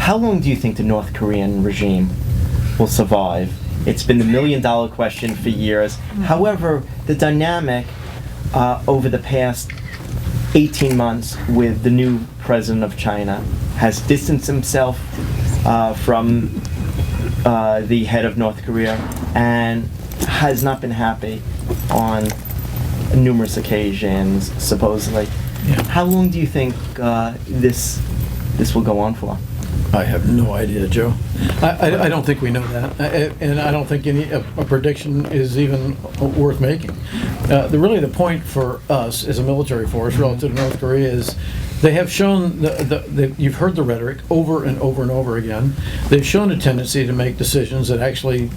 How long do you think the North Korean regime will survive? It's been the million-dollar question for years. However, the dynamic over the past 18 months with the new president of China has distanced himself from the head of North Korea and has not been happy on numerous occasions, supposedly. Yeah. How long do you think this will go on for? I have no idea, Joe. I don't think we know that, and I don't think a prediction is even worth making. Really, the point for us as a military force relative to North Korea is they have shown, you've heard the rhetoric over and over and over again, they've shown a tendency to make decisions that actually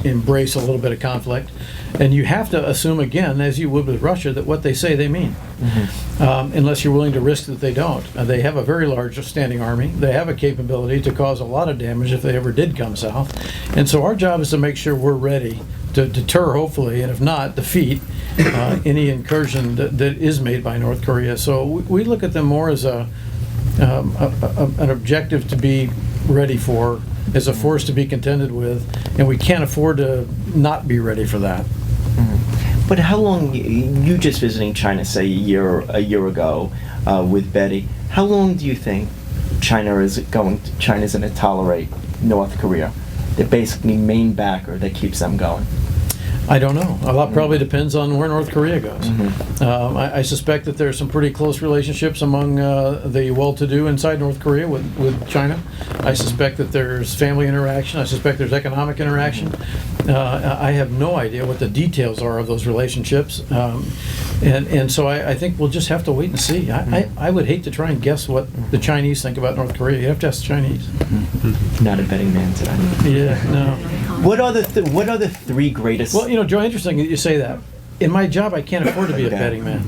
embrace a little bit of conflict, and you have to assume, again, as you would with Russia, that what they say they mean. Unless you're willing to risk that they don't. They have a very large standing army. They have a capability to cause a lot of damage if they ever did come south. And so our job is to make sure we're ready to deter, hopefully, and if not, defeat any incursion that is made by North Korea. So we look at them more as an objective to be ready for, as a force to be contended with, and we can't afford to not be ready for that. But how long, you just visiting China, say a year ago with Betty, how long do you think China's going to tolerate North Korea? The basically main backer that keeps them going. I don't know. A lot probably depends on where North Korea goes. I suspect that there's some pretty close relationships among the well-to-do inside North Korea with China. I suspect that there's family interaction. I suspect there's economic interaction. I have no idea what the details are of those relationships. And so I think we'll just have to wait and see. I would hate to try and guess what the Chinese think about North Korea. You have to ask the Chinese. Not a betting man today. Yeah, no. What are the three greatest? Well, Joe, interesting that you say that. In my job, I can't afford to be a betting man.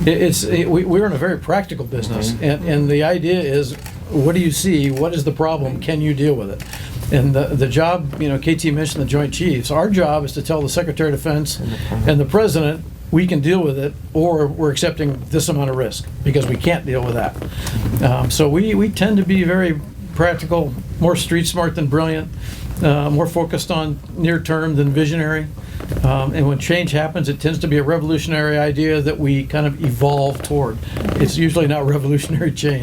We're in a very practical business, and the idea is, what do you see? What is the problem? Can you deal with it? And the job, KT mentioned the Joint Chiefs. Our job is to tell the Secretary of Defense and the President, we can deal with it, or we're accepting this amount of risk because we can't deal with that. So we tend to be very practical, more street smart than brilliant, more focused on near term than visionary. And when change happens, it tends to be a revolutionary idea that we kind of evolve toward. It's usually not revolutionary change.